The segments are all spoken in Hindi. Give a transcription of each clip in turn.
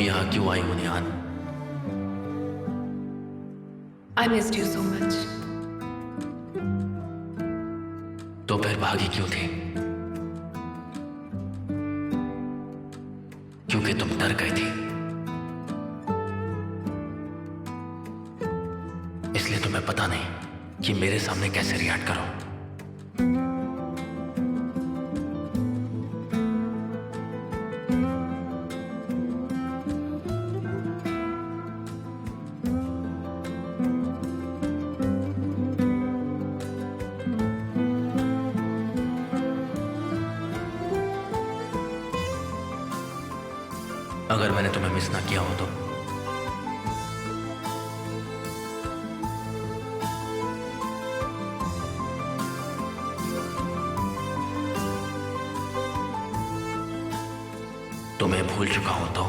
यहाँ क्यों आई हो निहान? I missed you so much. तो फिर भागी क्यों थी? क्योंकि तुम डर गई थी, इसलिए तुम्हें पता नहीं कि मेरे सामने कैसे रिएक्ट करो। अगर मैंने तुम्हें मिस ना किया हो तो तुम्हें भूल चुका हूं तो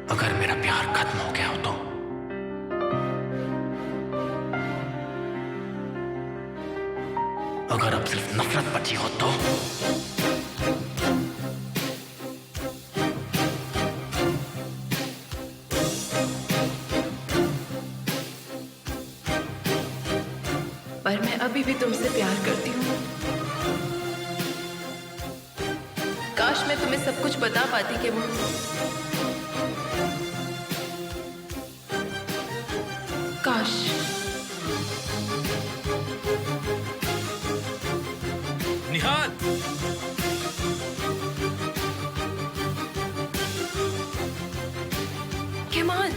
अगर मेरा प्यार खत्म हो गया हो तो अगर अब सिर्फ नफरत बची हो तो पर मैं अभी भी तुमसे प्यार करती हूँ। काश मैं तुम्हें सब कुछ बता पाती कि वो काश। निहान, केमाल,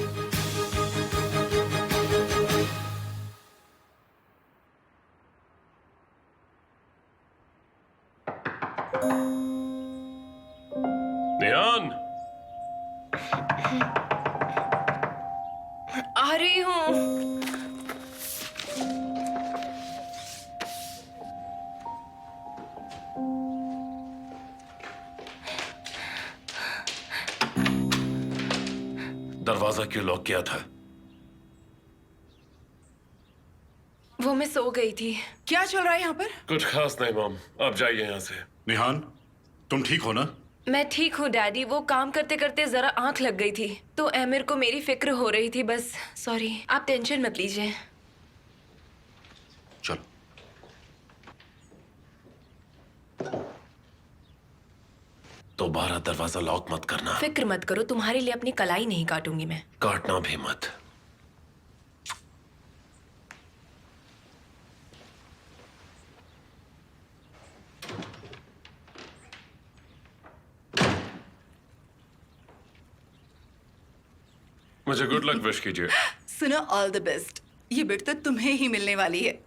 निहान, आ रही हूँ। दरवाजा क्यों लॉक किया था? वो मैं सो गई थी। क्या चल रहा है यहाँ पर? कुछ खास नहीं मॉम, आप जाइए यहाँ से। निहान, तुम ठीक हो ना? मैं ठीक हूँ डैडी। वो काम करते करते जरा आंख लग गई थी तो आमिर को मेरी फिक्र हो रही थी बस। सॉरी, आप टेंशन मत लीजिए। चलो। दोबारा दरवाजा लॉक मत करना। फिक्र मत करो, तुम्हारे लिए अपनी कलाई नहीं काटूंगी मैं। काटना भी मत। मुझे गुड लक विश कीजिए। सुनो, ऑल द बेस्ट। ये बिट तो तुम्हें ही मिलने वाली है।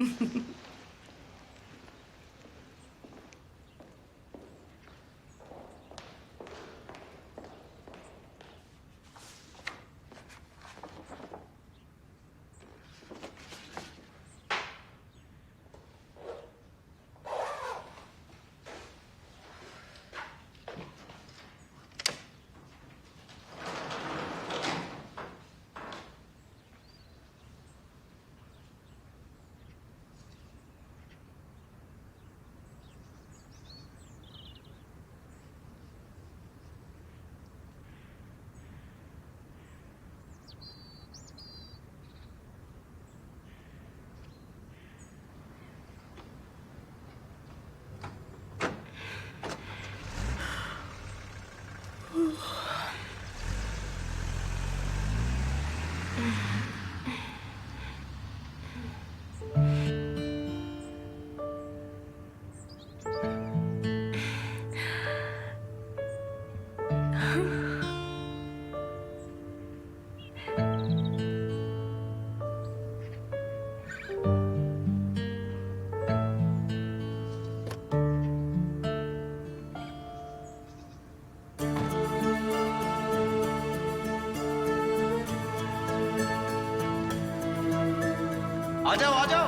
आ जाओ आ जाओ।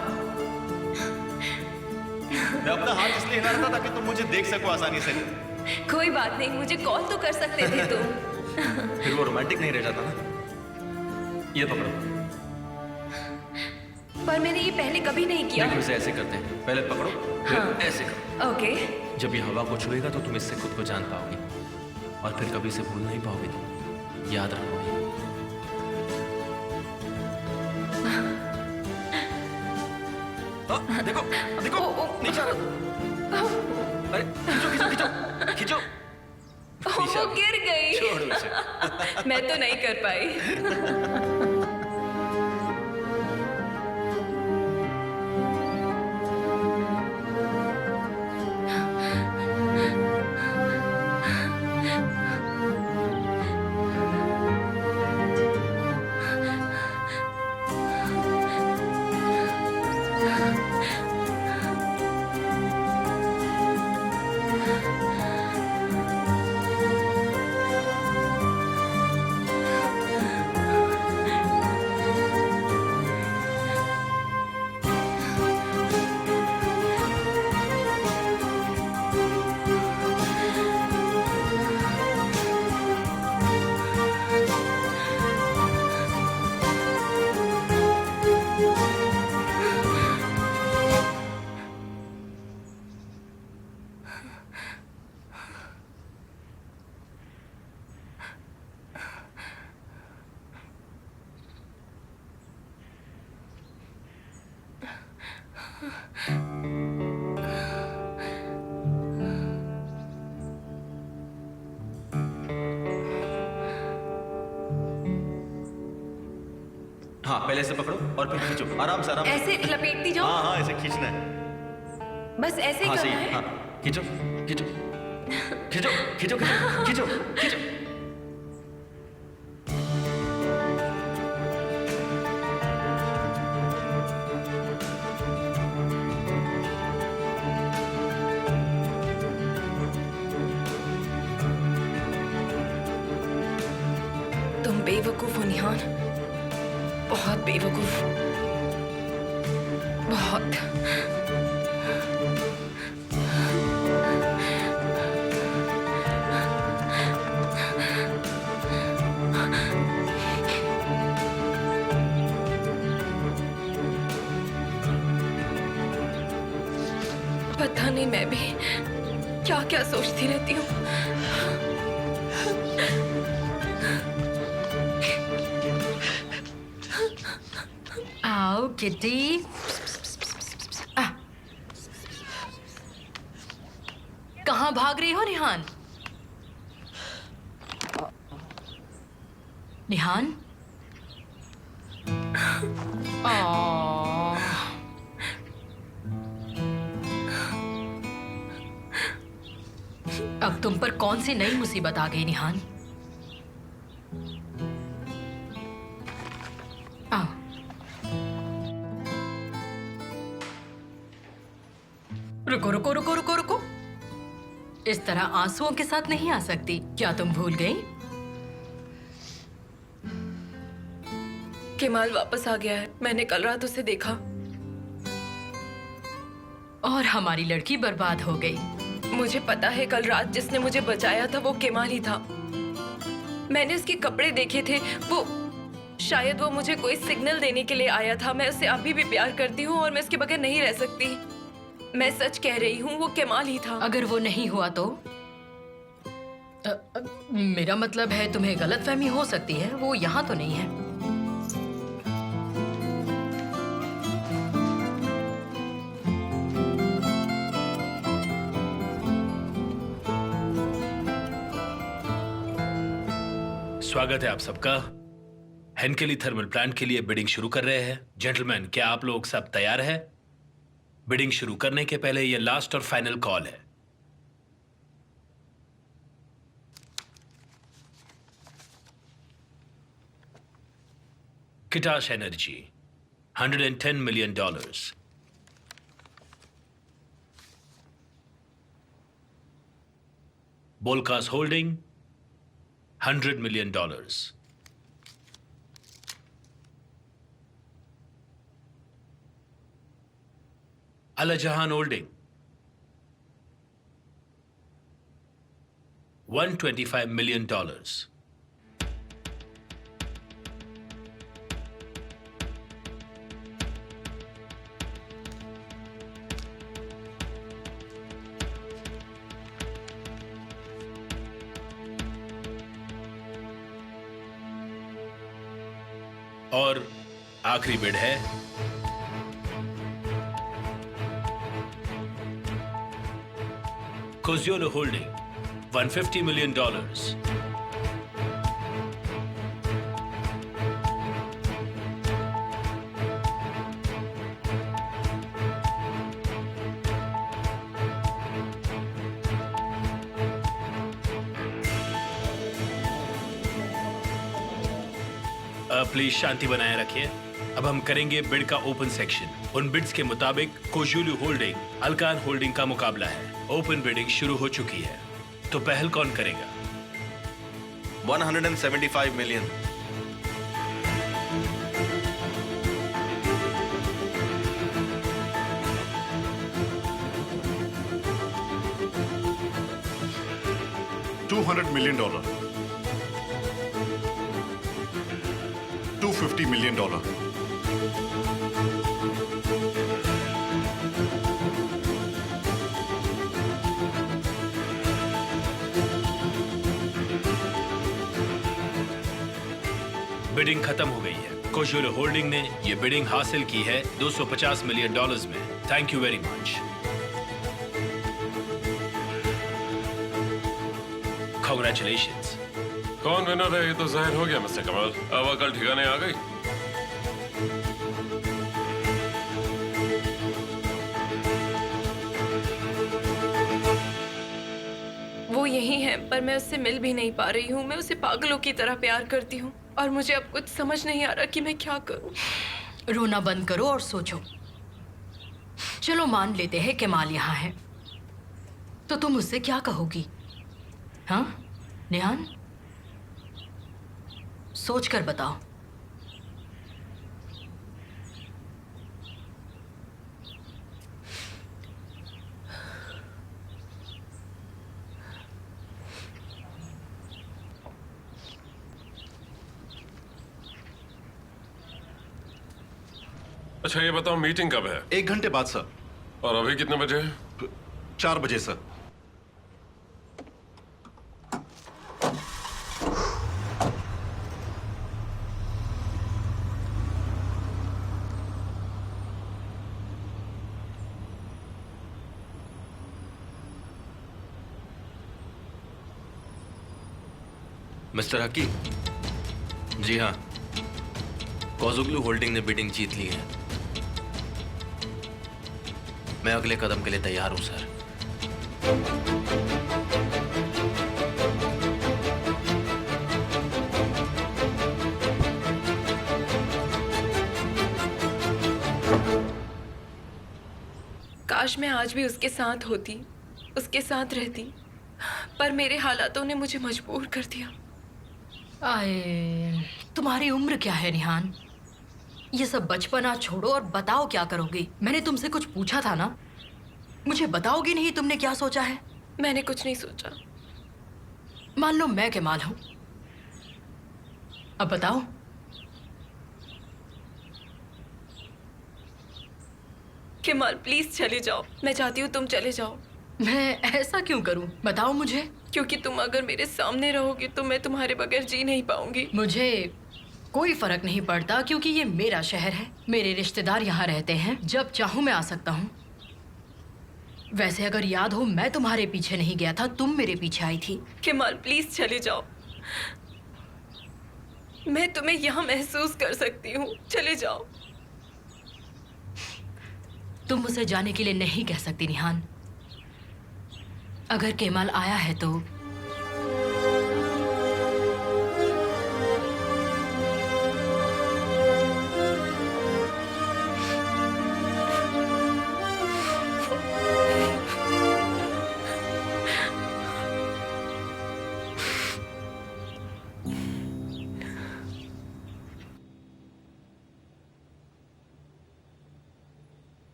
मैं अपना हाथ इसलिए हिला रहा था ताकि तुम मुझे देख सको आसानी से। कोई बात नहीं, मुझे कॉल तो कर सकते थे तुम। फिर वो रोमांटिक नहीं रह जाता ना। ये पकड़ो। पर मैंने ये पहले कभी नहीं किया। देखो, इसे ऐसे करते हैं, पहले पकड़ो फिर हाँ। ऐसे करो। ओके। जब ये हवा को छुएगा तो तुम इससे खुद को जान पाओगे और फिर कभी इसे भूल नहीं पाओगे तुम। याद रखो। देखो देखो नीचे आ रहा। अरे खींचो खींचो खींचो खींचो। वो गिर गई। छोड़ो इसे। मैं तो नहीं कर पाई। हाँ, पहले से पकड़ो और फिर खींचो आराम से आराम से। ऐसे लपेटती जाओ। हाँ हाँ, ऐसे खींचना है। बस ऐसे ही हाँ सही करना है। हाँ, खींचो खींचो खींचो खींचो खींचो खींचो खींचो। तुम बेवकूफ हो निहान, बहुत बेवकूफ, बहुत। पता नहीं मैं भी क्या क्या सोचती रहती हूँ। आओ किटी। कहाँ भाग रही हो निहान? निहान? अब तुम पर कौन सी नई मुसीबत आ गई निहान? रुको रुको रुको रुको रुको, इस तरह आंसुओं के साथ नहीं आ सकती। क्या तुम भूल गई? केमाल वापस आ गया है। मैंने कल रात उसे देखा। और हमारी लड़की बर्बाद हो गई। मुझे पता है, कल रात जिसने मुझे बचाया था वो केमाल ही था। मैंने उसके कपड़े देखे थे। वो शायद वो मुझे कोई सिग्नल देने के लिए आया था। मैं उससे अभी भी प्यार करती हूँ और मैं उसके बगैर नहीं रह सकती। मैं सच कह रही हूँ, वो केमाल ही था। अगर वो नहीं हुआ तो मेरा मतलब है तुम्हें गलतफहमी हो सकती है। वो यहाँ तो नहीं है। स्वागत है आप सबका। हेनकेली थर्मल प्लांट के लिए बिडिंग शुरू कर रहे हैं। जेंटलमैन, क्या आप लोग सब तैयार हैं? बिडिंग शुरू करने के पहले यह लास्ट और फाइनल कॉल है। किटाश एनर्जी $110 million। बोलकास holding $100 million। Al Jahan holding $125 million. और आखिरी बिड है कोजियोलो होल्डिंग $150 million. प्लीज शांति बनाए रखिए। अब हम करेंगे बिड का ओपन सेक्शन। उन बिड्स के मुताबिक कोजुलू होल्डिंग अल्कान होल्डिंग का मुकाबला है। ओपन बिडिंग शुरू हो चुकी है, तो पहल कौन करेगा? 175 million. $200 million. $250 million. बिडिंग खत्म हो गई है। कोजुलू होल्डिंग ने ये बिडिंग हासिल की है $250 मिलियन में। Thank you very much. Congratulations. कौन विनर है ये तो जाहिर हो गया मिस्टर कमाल। अब अकल ठिकाने आ गई। वो यही है, पर मैं उससे मिल भी नहीं पा रही हूँ। मैं उसे पागलों की तरह प्यार करती हूँ और मुझे अब कुछ समझ नहीं आ रहा कि मैं क्या करूँ। रोना बंद करो और सोचो। चलो मान लेते हैं केमाल यहाँ है, तो तुम उससे क्या कहोगी? हाँ निहान, सोच कर बताओ। अच्छा ये बताओ मीटिंग कब है? 1 घंटे बाद सर। और अभी कितने बजे है? 4 बजे सर। मिस्टर हकी। जी हाँ, कोजुगलू होल्डिंग ने बिडिंग जीत ली है। मैं अगले कदम के लिए तैयार हूं सर। काश मैं आज भी उसके साथ होती, उसके साथ रहती, पर मेरे हालातों ने मुझे मजबूर कर दिया। आए, तुम्हारी उम्र क्या है निहान? ये सब बचपना छोड़ो और बताओ क्या करोगी। मैंने तुमसे कुछ पूछा था ना, मुझे बताओगी नहीं तुमने क्या सोचा है? मैंने कुछ नहीं सोचा। मान लो मैं केमाल हूं, अब बताओ। केमाल प्लीज चले जाओ। मैं चाहती हूँ तुम चले जाओ। मैं ऐसा क्यों करूं? बताओ मुझे। क्योंकि तुम अगर मेरे सामने रहोगी तो मैं तुम्हारे बगैर जी नहीं पाऊंगी। मुझे कोई फर्क नहीं पड़ता, क्योंकि ये मेरा शहर है, मेरे रिश्तेदार यहाँ रहते हैं। जब चाहूं मैं आ सकता हूँ। वैसे अगर याद हो, मैं तुम्हारे पीछे नहीं गया था, तुम मेरे पीछे आई थी। केमाल प्लीज चले जाओ। मैं तुम्हें यहाँ महसूस कर सकती हूँ। चले जाओ। तुम मुझे जाने के लिए नहीं कह सकती निहान। अगर केमाल आया है तो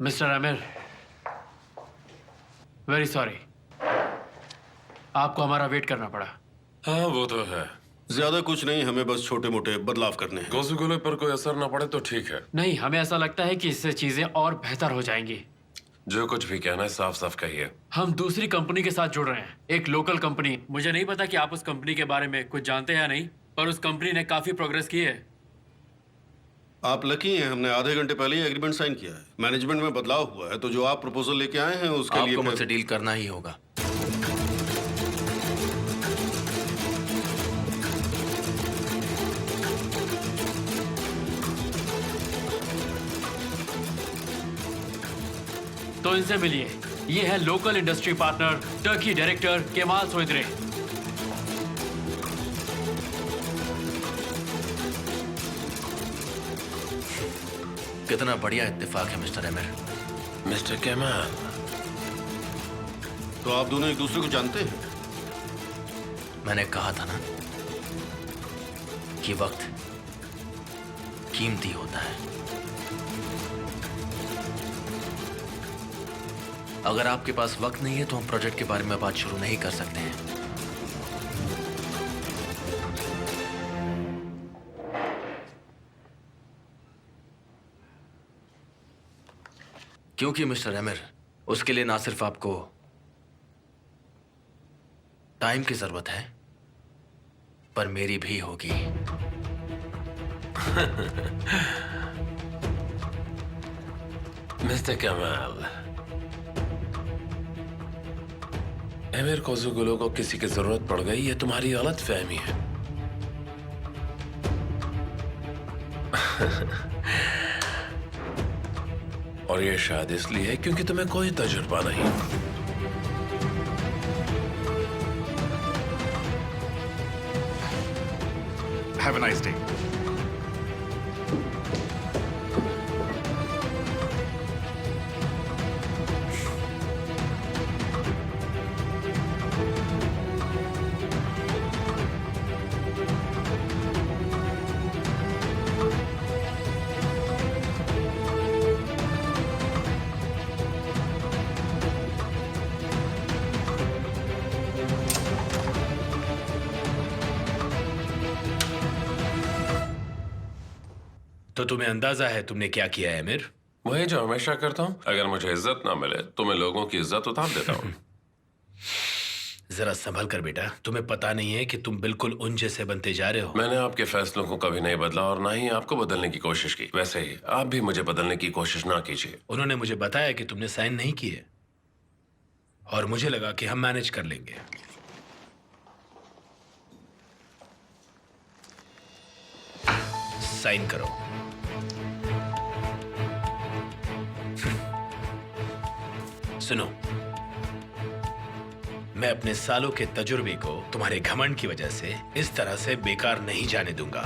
मिस्टर आमिर, वेरी सॉरी, आपको हमारा वेट करना पड़ा। हाँ वो तो है। ज्यादा कुछ नहीं, हमें बस छोटे मोटे बदलाव करने हैं। गोसुगुले पर कोई असर ना पड़े तो ठीक है। नहीं, हमें ऐसा लगता है कि इससे चीजें और बेहतर हो जाएंगी। जो कुछ भी कहना है साफ साफ कहिए। हम दूसरी कंपनी के साथ जुड़ रहे हैं, एक लोकल कंपनी। मुझे नहीं पता कि आप उस कंपनी के बारे में कुछ जानते हैं या नहीं, पर उस कंपनी ने काफी प्रोग्रेस की है। आप लकी हैं, हमने आधे घंटे पहले ही एग्रीमेंट साइन किया है। मैनेजमेंट में बदलाव हुआ है, तो जो आप प्रपोजल लेके आए हैं उसके लिए आपको मुझसे डील करना ही होगा। तो इनसे मिलिए, ये है local industry partner Turkey director Kemal सोइद्रे। कितना बढ़िया इत्तेफाक है मिस्टर एमिर। मिस्टर केमाल, तो आप दोनों एक दूसरे को जानते हैं? मैंने कहा था ना कि वक्त कीमती होता है। अगर आपके पास वक्त नहीं है तो हम प्रोजेक्ट के बारे में बात शुरू नहीं कर सकते हैं। क्योंकि मिस्टर एमिर, उसके लिए ना सिर्फ आपको टाइम की जरूरत है, पर मेरी भी होगी। मिस्टर केमाल, एमिर कोसुगुलो को किसी की जरूरत पड़ गई, ये तुम्हारी गलत फहमी है। और ये शायद इसलिए है क्योंकि तुम्हें कोई तजुर्बा नहीं। Have a nice day. तो तुम्हें अंदाजा है तुमने क्या किया है आमिर? वही जो हमेशा करता हूँ। अगर मुझे इज्जत ना मिले तो मैं लोगों की इज्जत उतार देता हूँ। जरा संभल कर बेटा, तुम्हें पता नहीं है कि तुम बिल्कुल उन जैसे बनते जा रहे हो। मैंने आपके फैसलों को कभी नहीं बदला और ना ही आपको बदलने की कोशिश की। वैसे ही आप भी मुझे बदलने की कोशिश ना कीजिए। उन्होंने मुझे बताया कि तुमने साइन नहीं किए और मुझे लगा कि हम मैनेज कर लेंगे। साइन करो। सुनो, मैं अपने सालों के तजुर्बे को तुम्हारे घमंड की वजह से इस तरह से बेकार नहीं जाने दूंगा।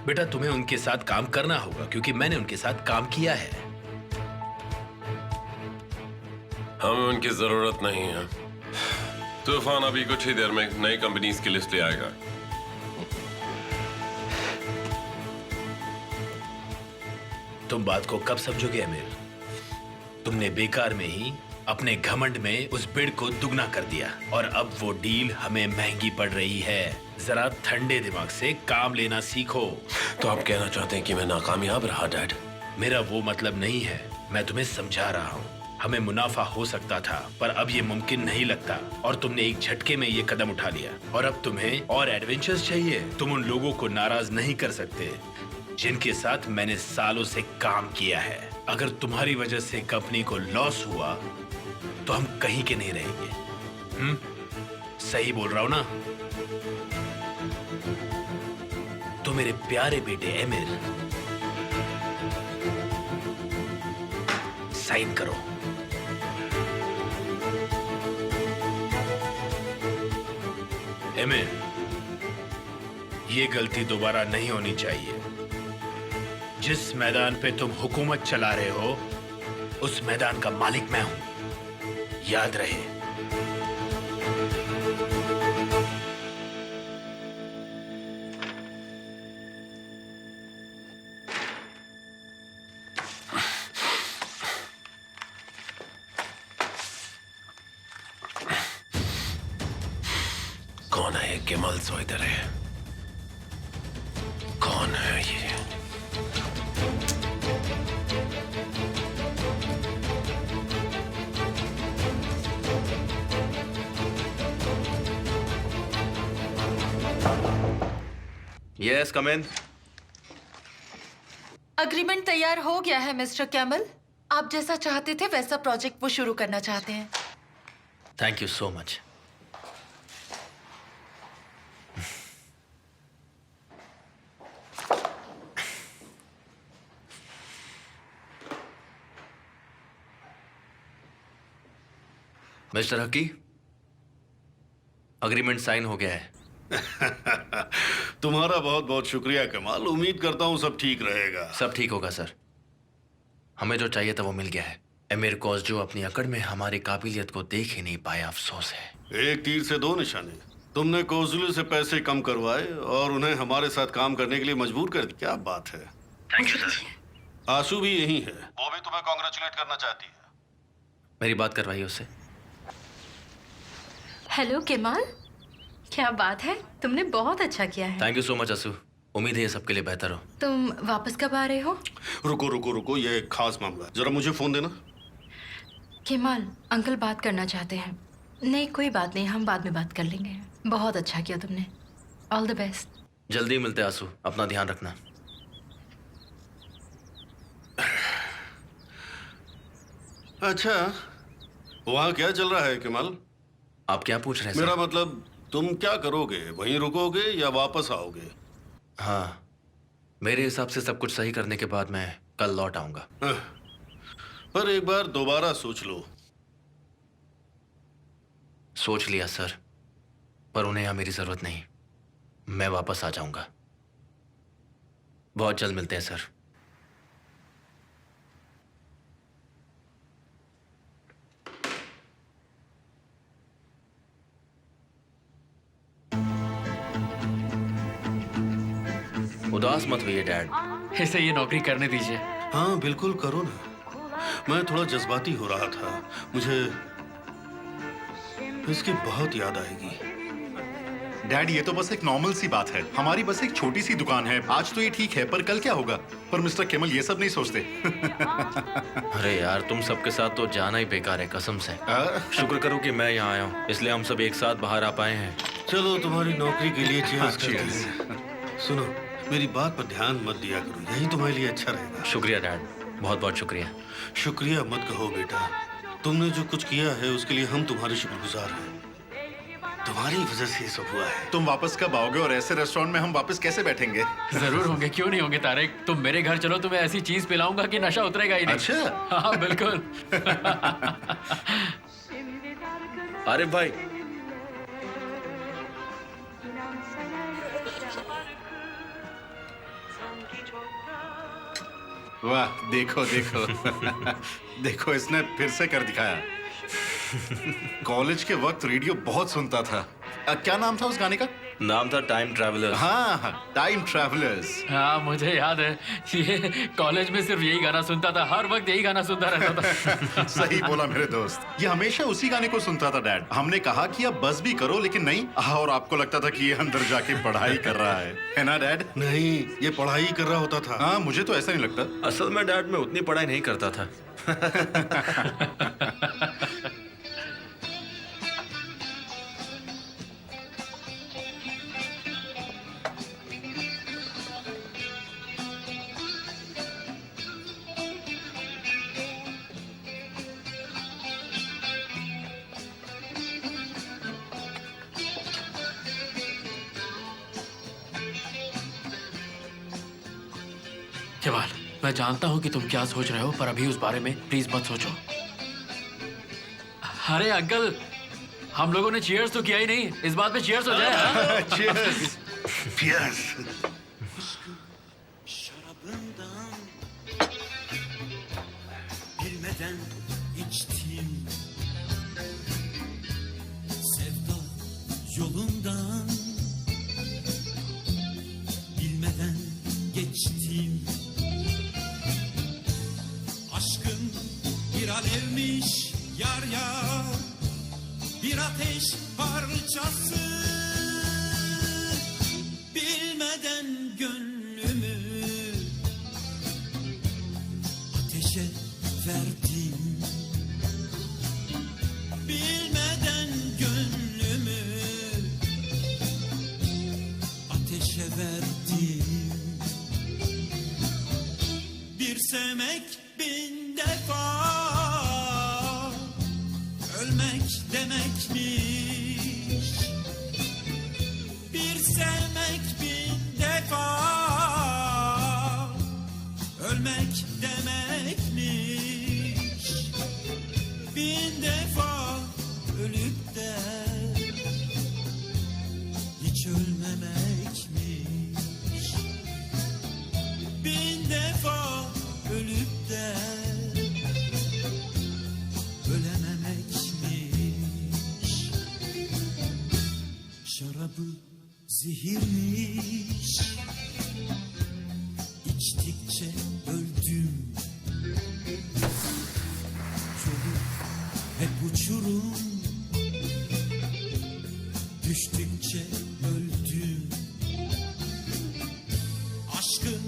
बेटा, तुम्हें उनके साथ काम करना होगा क्योंकि मैंने उनके साथ काम किया है। हमें उनकी जरूरत नहीं है। तूफान अभी कुछ ही देर में नई कंपनीज की लिस्ट ले आएगा। तुम बात को कब समझोगे अमीर? तुमने बेकार में ही अपने घमंड में उस बिड को दुगना कर दिया और अब वो डील हमें महंगी पड़ रही है। जरा ठंडे दिमाग से काम लेना सीखो। तो आप कहना चाहते हैं कि मैं नाकामयाब रहा डैड? मेरा वो मतलब नहीं है, मैं तुम्हें समझा रहा हूँ। हमें मुनाफा हो सकता था पर अब ये मुमकिन नहीं लगता और तुमने एक झटके में ये कदम उठा लिया और अब तुम्हें और एडवेंचर्स चाहिए। तुम उन लोगों को नाराज नहीं कर सकते जिनके साथ मैंने सालों से काम किया है। अगर तुम्हारी वजह से कंपनी को लॉस हुआ तो हम कहीं के नहीं रहेंगे। सही बोल रहा हूं ना? तो मेरे प्यारे बेटे एमिर, साइन करो। एमिर, ये गलती दोबारा नहीं होनी चाहिए। जिस मैदान पे तुम हुकूमत चला रहे हो उस मैदान का मालिक मैं हूं, याद रहे। कौन है ये केमल सोइदर है? कौन है ये? यस, कम इन। अग्रीमेंट तैयार हो गया है मिस्टर कैमल। आप जैसा चाहते थे वैसा प्रोजेक्ट वो शुरू करना चाहते हैं। Thank you so much. Mister Haqqi, agreement sign हो गया है। तुम्हारा बहुत बहुत शुक्रिया कमाल। उम्मीद करता हूँ सब ठीक रहेगा। सब ठीक होगा सर। हमें जो चाहिए था वो मिल गया है। एमिर कोस जो अपनी अकड़ में हमारी काबिलियत को देख ही नहीं पाया, अफसोस है। एक तीर से दो निशाने। तुमने कोजुलू से पैसे कम करवाए और उन्हें हमारे साथ काम करने के लिए मजबूर कर दिया। क्या बात है। आशु भी यही है, वो भी तुम्हें कॉन्ग्रेचुलेट करना चाहती है। मेरी बात करवाइए उससे। हेलो केमाल, क्या बात है, तुमने बहुत अच्छा किया है। थैंक यू सो मच असू। उम्मीद है ये सबके लिए बेहतर हो। तुम वापस कब आ रहे हो? रुको रुको रुको, ये एक खास मामला है, जरा मुझे फोन देना। केमाल, अंकल बात करना चाहते हैं। नहीं कोई बात नहीं, हम बाद में बात कर लेंगे। बहुत अच्छा किया तुमने। All the best. जल्दी मिलते हैं आंसू, अपना ध्यान रखना। अच्छा, वहाँ क्या चल रहा है केमाल? आप क्या पूछ रहे हैं मेरा सर? मतलब तुम क्या करोगे? वहीं रुकोगे या वापस आओगे? हाँ, मेरे हिसाब से सब कुछ सही करने के बाद मैं कल लौट आऊंगा। पर एक बार दोबारा सोच लो। सोच लिया सर, पर उन्हें यहाँ मेरी जरूरत नहीं। मैं वापस आ जाऊंगा। बहुत जल्द मिलते हैं सर। उदास मत होइए डैड। इसे ये नौकरी करने दीजिए। हाँ बिल्कुल करो ना। मैं थोड़ा जज्बाती हो रहा था। मुझे इसकी बहुत याद आएगी। डैड, ये तो बस एक नॉर्मल सी बात है। हमारी बस एक छोटी सी दुकान है। आज तो ये ठीक है, पर कल क्या होगा? पर मिस्टर केमल ये सब नहीं सोचते। अरे यार, तुम सबके साथ तो जाना ही बेकार है, कसम से। शुक्र करो कि मैं यहाँ आया हूँ, इसलिए हम सब एक साथ बाहर आ पाए हैं। चलो तुम्हारी नौकरी के लिए cheers करते हैं। सुनो, मेरी बात पर ध्यान मत दिया करो, यही तुम्हारे लिए अच्छा रहेगा। शुक्रिया डैड, बहुत बहुत शुक्रिया। शुक्रिया मत कहो बेटा, तुमने जो कुछ किया है उसके लिए हम तुम्हारे शुक्रगुजार हैं। तुम्हारी वजह से ये सब हुआ है। तुम वापस कब आओगे और ऐसे रेस्टोरेंट में हम वापस कैसे बैठेंगे? जरूर होंगे, क्यों नहीं होंगे तारिक। तुम मेरे घर चलो, तुम्हें ऐसी चीज पिलाऊंगा कि नशा उतरेगा ही नहीं। अच्छा? हाँ बिल्कुल। अरे भाई, वाह, देखो देखो। देखो, इसने फिर से कर दिखाया। कॉलेज के वक्त रेडियो बहुत सुनता था। क्या नाम था उस गाने का? नाम था टाइम ट्रैवलर्स। हाँ, टाइम ट्रैवलर्स। हाँ मुझे याद है, ये कॉलेज में सिर्फ यही गाना सुनता था, हर वक्त यही गाना सुनता रहता था। सही बोला मेरे दोस्त, ये हमेशा उसी गाने को सुनता था डैड। हमने कहा कि अब बस भी करो, लेकिन नहीं। और आपको लगता था कि ये अंदर जाके पढ़ाई कर रहा है ना डैड? नहीं, ये पढ़ाई कर रहा होता था। हाँ, मुझे तो ऐसा नहीं लगता। असल में डैड, मैं उतनी पढ़ाई नहीं करता था। केवल, मैं जानता हूँ कि तुम क्या सोच रहे हो, पर अभी उस बारे में प्लीज मत सोचो। अरे अंकल, हम लोगों ने चीयर्स तो किया ही नहीं, इस बात पे चीयर्स हो जाए। हाँ? Cheers. Cheers. Bilmeden içtim sevda yolundan, bilmeden geçtim. Aşkın bir alevmiş yar yar, bir ateş parçası. ölmek demekmiş. Bir sevmek bin defa, ölmek demekmiş. Bin defa ölüp de hiç ölmemekmiş. Bin defa ölüp de ölememekmiş. Şarabı zehirmiş, içtikçe öldüm. Yolu hep uçurum, düştükçe öldüm. Aşkın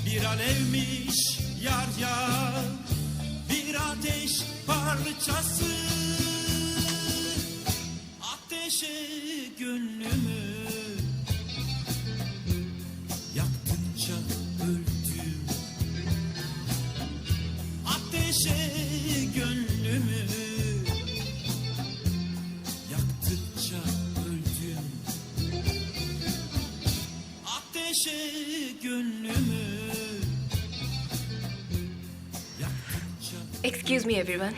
bir alevmiş yar yar, bir ateş parçası. Ateşe gönlümü yaktıkça öldüm. Ateşe gönlümü yaktıkça öldüm. Ateşe gönlümü yaktıkça. Excuse me, everyone.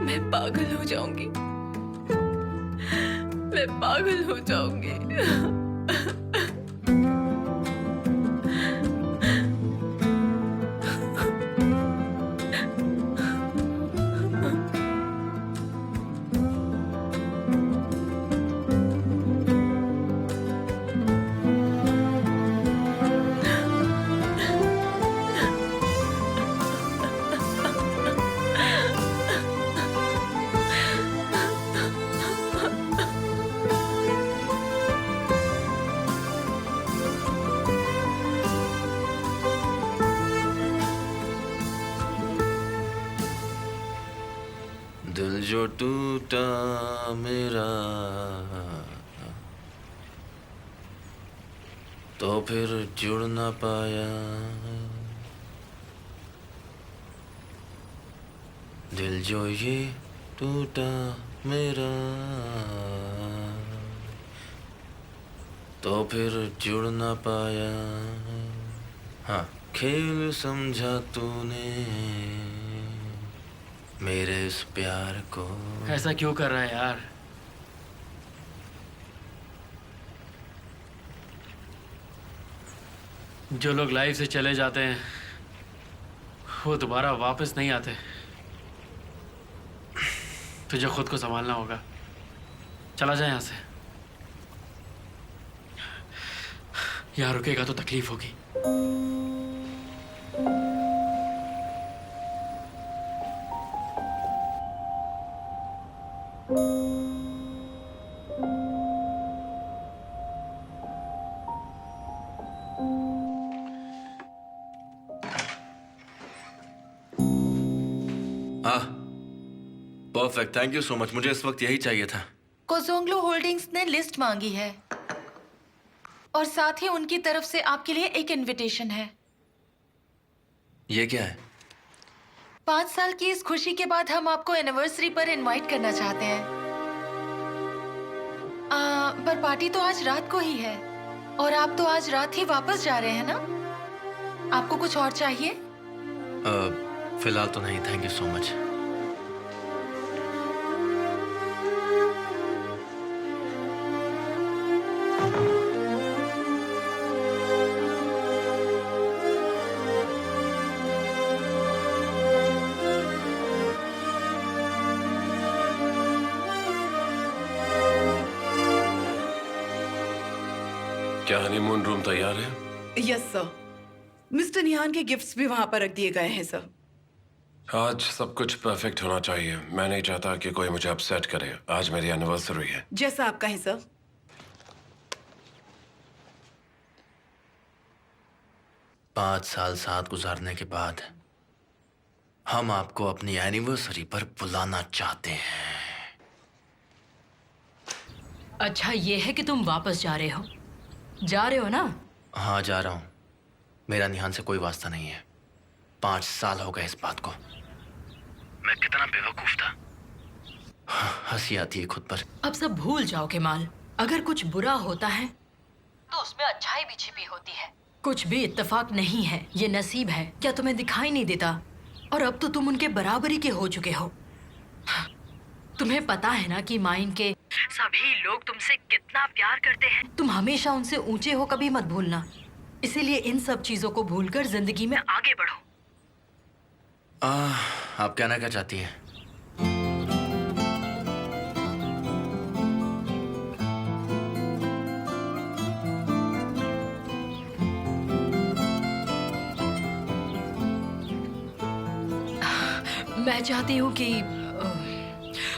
मैं पागल हो जाऊंगी, मैं पागल हो जाऊंगी। दिल जो टूटा मेरा तो फिर जुड़ ना पाया। दिल जो ये टूटा मेरा तो फिर जुड़ ना पाया। हाँ, खेल समझा तूने मेरे इस प्यार को। ऐसा क्यों कर रहा है यार? जो लोग लाइफ से चले जाते हैं वो दोबारा वापस नहीं आते। तुझे खुद को संभालना होगा। चला जाए यहाँ से। यहाँ रुकेगा तो तकलीफ होगी। Perfect, thank you so much. मुझे इस वक्त यही चाहिए था। कोजोंग्लो होल्डिंग्स ने लिस्ट मांगी है और साथ ही उनकी तरफ से आपके लिए एक इनविटेशन है। ये क्या है? 5 साल की इस खुशी के बाद हम आपको एनिवर्सरी पर इनवाइट करना चाहते हैं। पर पार्टी तो आज रात को ही है और आप तो आज रात ही वापस जा रहे हैं ना? आपको कुछ और चाहिए? फिलहाल तो नहीं, थैंक यू सो मच। क्या हनीमून रूम तैयार है? Yes sir. मिस्टर निहान के गिफ्ट्स भी वहां पर रख दिए गए हैं सर। आज सब कुछ परफेक्ट होना चाहिए। मैं नहीं चाहता कि कोई मुझे अपसेट करे। आज मेरी एनिवर्सरी है। जैसा आप कहें सर। 5 साल साथ गुजारने के बाद हम आपको अपनी एनिवर्सरी पर बुलाना चाहते हैं। अच्छा ये है कि तुम वापस जा रहे हो? जा रहे हो ना? हाँ जा रहा हूँ। मेरा निहान से कोई वास्ता नहीं है। 5 साल हो गए इस बात को। मैं कितना बेवकूफ था। हंसी आती है खुद पर। अब सब भूल जाओ केमाल। अगर कुछ बुरा होता है तो उसमें अच्छाई भी छिपी होती है। कुछ भी इत्तेफाक नहीं है, ये नसीब है। क्या तुम्हें दिखाई नहीं देता? और अब तो तुम उनके बराबरी के हो चुके हो। तुम्हें पता है ना कि माइन के सभी लोग तुमसे कितना प्यार करते हैं। तुम हमेशा उनसे ऊंचे हो, कभी मत भूलना। इसीलिए इन सब चीजों को भूलकर जिंदगी में आगे बढ़ो। आप कहना क्या चाहती हैं? मैं चाहती हूँ कि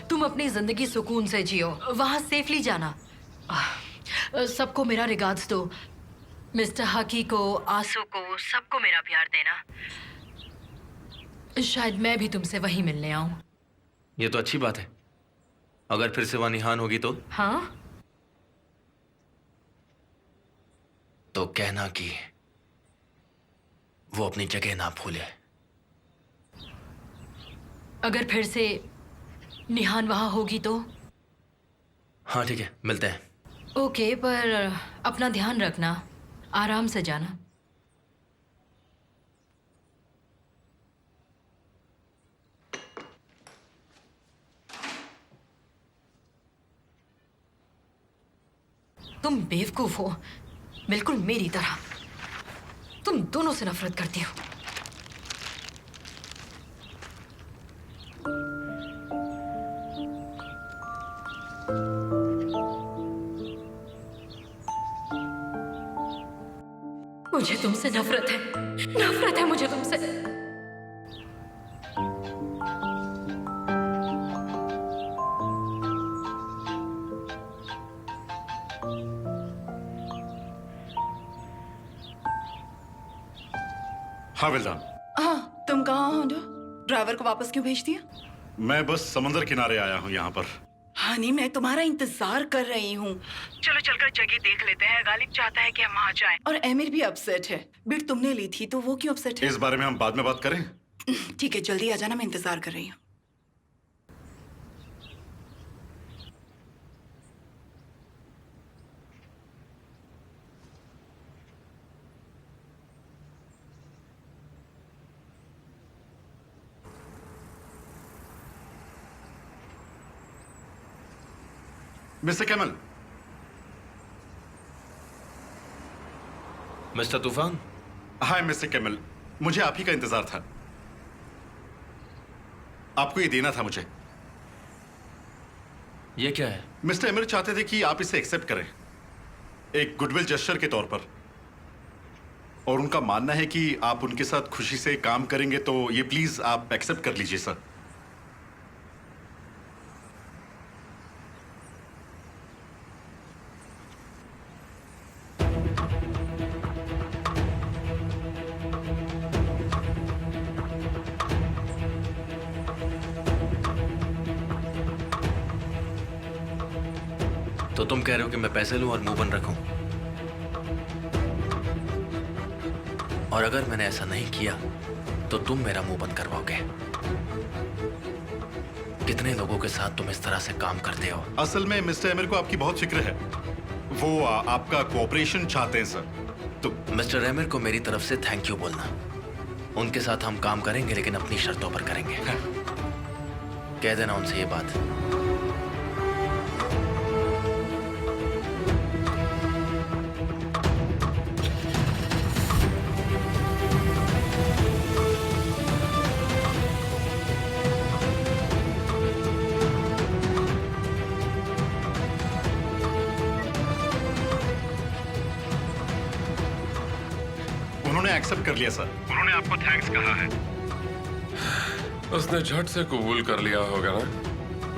तुम अपनी जिंदगी सुकून से जियो। वहां सेफली जाना। सबको मेरा रिगार्ड्स दो। मिस्टर हकी को, आंसू को, सबको मेरा प्यार देना। शायद मैं भी तुमसे वहीं मिलने आऊं। ये तो अच्छी बात है। अगर फिर से वहां निहान होगी तो? हाँ? तो कहना कि वो अपनी जगह ना भूले। अगर फिर से निहान वहां होगी तो? हाँ ठीक है, मिलते हैं। ओके, पर अपना ध्यान रखना, आराम से जाना। तुम बेवकूफ हो, बिल्कुल मेरी तरह। तुम दोनों से नफरत करती हो। मुझे तुमसे नफरत है। नफरत है मुझे तुमसे। हाँ विल्दान। हाँ, तुम कहाँ हो? ड्राइवर को वापस क्यों भेज दिया? मैं बस समंदर किनारे आया हूँ यहाँ पर। हानी, मैं तुम्हारा इंतजार कर रही हूँ। चलो चलकर जगह देख लेते हैं। गालिब चाहता है कि हम वहाँ जाएं। और एमिर भी अपसेट है। बिट तुमने ली थी तो वो क्यों अपसेट है? इस बारे में हम बाद में बात करें। ठीक है, जल्दी आ जाना, मैं इंतजार कर रही हूँ। Mister camel. मिस्टर तूफान। हाय मिस्टर कैमल, मुझे आप ही का इंतजार था। आपको ये देना था मुझे। ये क्या है? मिस्टर एमिर चाहते थे कि आप इसे एक्सेप्ट करें, एक गुडविल जेस्चर के तौर पर। और उनका मानना है कि आप उनके साथ खुशी से काम करेंगे, तो ये प्लीज आप एक्सेप्ट कर लीजिए सर। तो तुम कह रहे हो कि मैं पैसे लूं और मुंह बंद रखूं? और अगर मैंने ऐसा नहीं किया तो तुम मेरा मुंह बंद करवाओगे? कितने लोगों के साथ तुम इस तरह से काम करते हो? असल में मिस्टर एमिर को आपकी बहुत फिक्र है। वो आपका कोऑपरेशन चाहते हैं सर। तो मिस्टर एमिर को मेरी तरफ से थैंक यू बोलना। उनके साथ हम काम करेंगे, लेकिन अपनी शर्तों पर करेंगे। कह देना उनसे ये बात। एक्सेप्ट कर लिया सर। उन्होंने आपको थैंक्स कहा है। उसने झट से कबूल कर लिया होगा ना।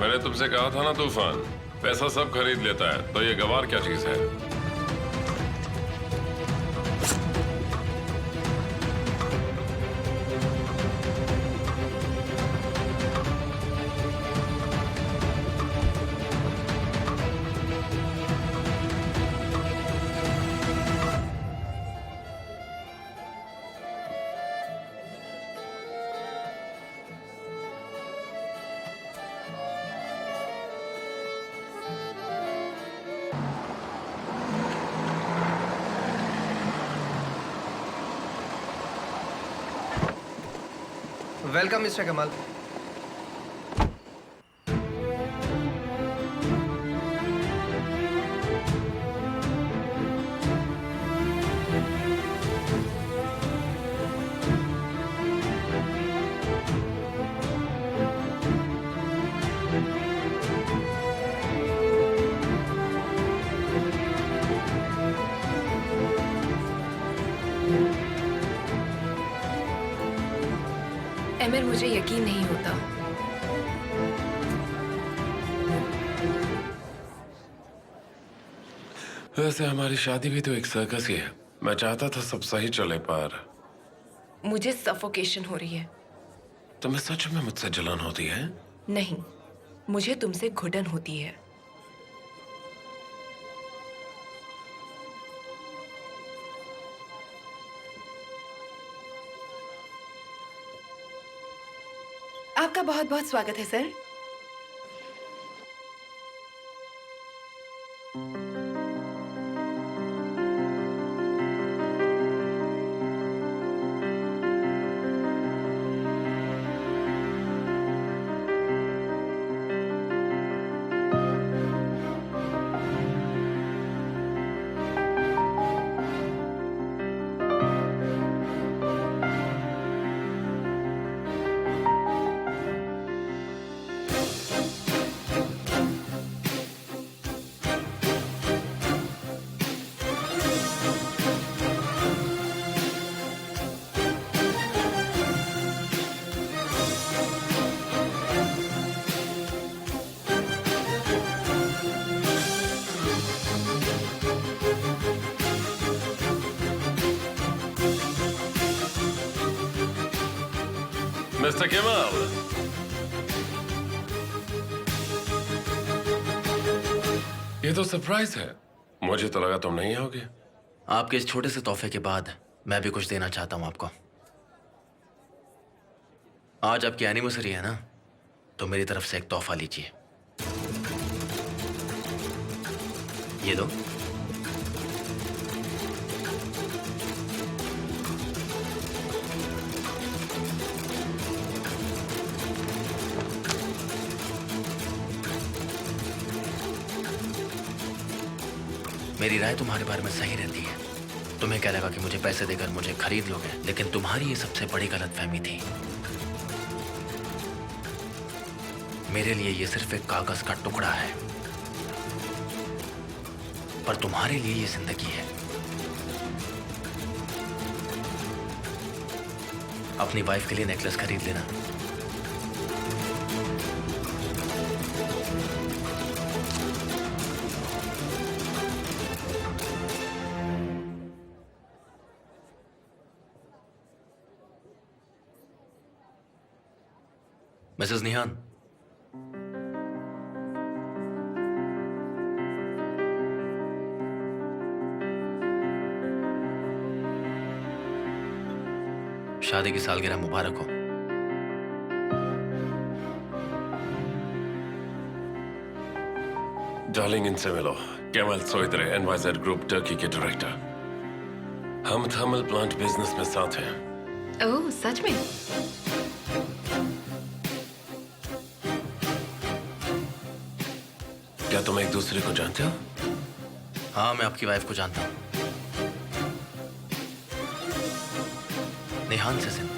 मैंने तुमसे कहा था ना तूफान, पैसा सब खरीद लेता है, तो ये गवार क्या चीज है? वेलकम मिस्टर कमाल। एमिर, मुझे यकीन नहीं होता। वैसे हमारी शादी भी तो एक सर्कस ही है। मैं चाहता था सब सही चले, पर मुझे सफोकेशन हो रही है। तुम्हें सच में मुझसे जलन होती है? नहीं, मुझे तुमसे घुटन होती है। आपका बहुत बहुत स्वागत है सर। मिस्टर केमाल, ये तो सरप्राइज है। मुझे तो लगा तुम नहीं आओगे। आपके इस छोटे से तोहफे के बाद मैं भी कुछ देना चाहता हूं आपको। आज आपकी एनिवर्सरी है ना, तो मेरी तरफ से एक तोहफा लीजिए। ये लो। मेरी राय तुम्हारे बारे में सही रहती है। तुम्हें क्या लगा कि मुझे पैसे देकर मुझे खरीद लोगे, लेकिन तुम्हारी ये सबसे बड़ी गलतफहमी थी। मेरे लिए ये सिर्फ एक कागज का टुकड़ा है, पर तुम्हारे लिए ये जिंदगी है। अपनी वाइफ के लिए नेकलेस खरीद लेना। मिसेस निहान, शादी की सालगिरह मुबारक हो। डार्लिंग, इनसे मिलो। केमाल सोइदरे, एनवाइजेड ग्रुप टर्की के डायरेक्टर। हम थर्मल प्लांट बिजनेस में साथ हैं। ओह, सच में? क्या तुम एक दूसरे को जानते हो? हाँ, मैं आपकी वाइफ को जानता हूं, निहान से सिंह।